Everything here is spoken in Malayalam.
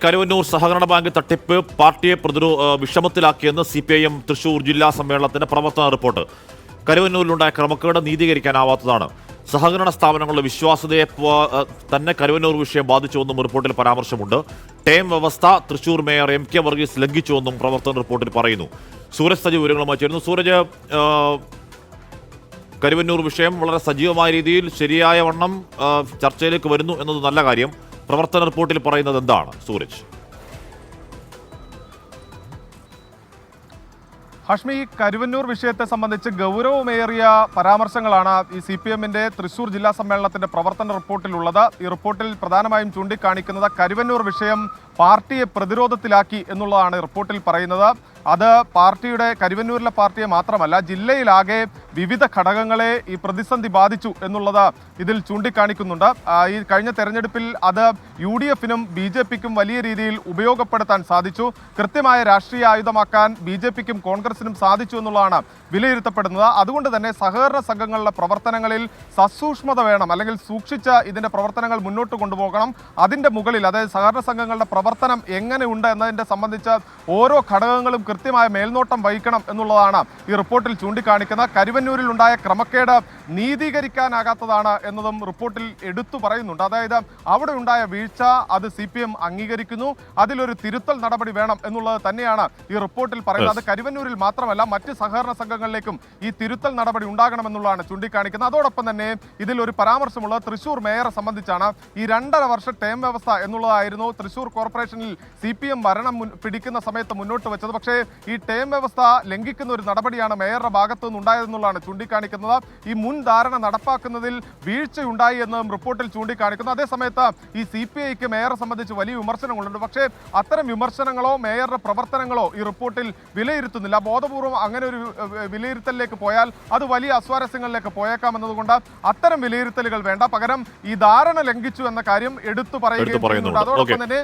കരുവന്നൂർ സഹകരണ ബാങ്ക് തട്ടിപ്പ് പാർട്ടിയെ വിഷമത്തിലാക്കിയെന്ന് CPIM തൃശൂർ ജില്ലാ സമ്മേളനത്തിന്റെ പ്രവർത്തന റിപ്പോർട്ട്. കരുവന്നൂരിലുണ്ടായ ക്രമക്കേട് നീതീകരിക്കാനാവാത്തതാണ്. സഹകരണ സ്ഥാപനങ്ങളുടെ വിശ്വാസ്യതയെ തന്നെ കരുവന്നൂർ വിഷയം ബാധിച്ചുവെന്നും റിപ്പോർട്ടിൽ പരാമർശമുണ്ട്. ടേം വ്യവസ്ഥ തൃശൂർ മേയർ MK വർഗീസ് ലംഘിച്ചുവെന്നും പ്രവർത്തന റിപ്പോർട്ടിൽ പറയുന്നു. സൂരജ് സജീവ് വിവരങ്ങളുമായി ചേരുന്നു. സൂരജ്, കരുവന്നൂർ വിഷയം വളരെ സജീവമായ രീതിയിൽ ശരിയായ വണ്ണം ചർച്ചയിലേക്ക് വരുന്നു എന്നത് നല്ല കാര്യം. പ്രവർത്തന റിപ്പോർട്ടിൽ പറയുന്നത് എന്താണ് സൂരജ്? ഹഷ്മി, കരുവന്നൂർ വിഷയത്തെ സംബന്ധിച്ച് ഗൗരവമേറിയ പരാമർശങ്ങളാണ് ഈ CPMന്റെ തൃശൂർ ജില്ലാ സമ്മേളനത്തിന്റെ പ്രവർത്തന റിപ്പോർട്ടിലുള്ളത്. ഈ റിപ്പോർട്ടിൽ പ്രധാനമായും ചൂണ്ടിക്കാണിക്കുന്നത് കരുവന്നൂർ വിഷയം പാർട്ടിയെ പ്രതിരോധത്തിലാക്കി എന്നുള്ളതാണ് റിപ്പോർട്ടിൽ പറയുന്നത്. അത് കരുവന്നൂരിലെ പാർട്ടിയെ മാത്രമല്ല, ജില്ലയിലാകെ വിവിധ ഘടകങ്ങളെ ഈ പ്രതിസന്ധി ബാധിച്ചു എന്നുള്ളത് ഇതിൽ ചൂണ്ടിക്കാണിക്കുന്നുണ്ട്. ഈ കഴിഞ്ഞ തെരഞ്ഞെടുപ്പിൽ അത് UDFനും BJPക്കും വലിയ രീതിയിൽ ഉപയോഗപ്പെടുത്താൻ സാധിച്ചു. കൃത്യമായ രാഷ്ട്രീയ ആയുധമാക്കാൻ BJPക്കും കോൺഗ്രസിനും സാധിച്ചു എന്നുള്ളതാണ് വിലയിരുത്തപ്പെടുന്നത്. അതുകൊണ്ട് തന്നെ സഹകരണ സംഘങ്ങളുടെ പ്രവർത്തനങ്ങളിൽ സസൂക്ഷ്മത വേണം, അല്ലെങ്കിൽ സൂക്ഷിച്ച് ഇതിൻ്റെ പ്രവർത്തനങ്ങൾ മുന്നോട്ട് കൊണ്ടുപോകണം. അതിൻ്റെ മുകളിൽ, അതായത് സഹകരണ സംഘങ്ങളുടെ പ്രവർത്തനം എങ്ങനെയുണ്ട് എന്നതിൻ്റെ സംബന്ധിച്ച് ഓരോ ഘടകങ്ങളും കൃത്യമായ മേൽനോട്ടം വഹിക്കണം എന്നുള്ളതാണ് ഈ റിപ്പോർട്ടിൽ ചൂണ്ടിക്കാണിക്കുന്നത്. കരുവന്നൂരിൽ ഉണ്ടായ ക്രമക്കേട് നീതീകരിക്കാനാകാത്തതാണ് എന്നതും റിപ്പോർട്ടിൽ എടുത്തു പറയുന്നുണ്ട്. അതായത് അവിടെ ഉണ്ടായ വീഴ്ച അത് CPM അംഗീകരിക്കുന്നു, അതിലൊരു തിരുത്തൽ നടപടി വേണം എന്നുള്ളത് തന്നെയാണ് ഈ റിപ്പോർട്ടിൽ പറയുന്നത്. അത് കരുവന്നൂരിൽ മാത്രമല്ല, മറ്റ് സഹകരണ സംഘങ്ങളിലേക്കും ഈ തിരുത്തൽ നടപടി ഉണ്ടാകണമെന്നുള്ളതാണ് ചൂണ്ടിക്കാണിക്കുന്നത്. അതോടൊപ്പം തന്നെ ഇതിലൊരു പരാമർശമുള്ളത് തൃശൂർ മേയറെ സംബന്ധിച്ചാണ്. ഈ 2.5 വർഷ ടേം വ്യവസ്ഥ എന്നുള്ളതായിരുന്നു തൃശൂർ കോർപ്പറേഷനിൽ CPM ഭരണം പിടിക്കുന്ന സമയത്ത് മുന്നോട്ട് വെച്ചത്. പക്ഷേ ഈ ടേം വ്യവസ്ഥ ലംഘിക്കുന്ന ഒരു നടപടിയാണ് മേയറുടെ ഭാഗത്തു നിന്നുണ്ടായതെന്നുള്ളതാണ് ചൂണ്ടിക്കാണിക്കുന്നത്. ഈ മുൻ ധാരണ നടപ്പാക്കുന്നതിൽ വീഴ്ചയുണ്ടായി എന്നും റിപ്പോർട്ടിൽ ചൂണ്ടിക്കാണിക്കുന്നു. അതേസമയത്ത് ഈ CPIക്ക് മേയറെ സംബന്ധിച്ച് വലിയ വിമർശനങ്ങളുണ്ട്. പക്ഷേ അത്തരം വിമർശനങ്ങളോ മേയറുടെ പ്രവർത്തനങ്ങളോ ഈ റിപ്പോർട്ടിൽ വിലയിരുത്തുന്നില്ല. ബോധപൂർവം അങ്ങനെ ഒരു വിലയിരുത്തലിലേക്ക് പോയാൽ അത് വലിയ അസ്വാരസ്യങ്ങളിലേക്ക് പോയേക്കാം എന്നതുകൊണ്ട് അത്തരം വിലയിരുത്തലുകൾ വേണ്ട. പകരം ഈ ധാരണ ലംഘിച്ചു എന്ന കാര്യം എടുത്തു പറയുകയും ചെയ്യുന്നുണ്ട്. അതോടൊപ്പം തന്നെ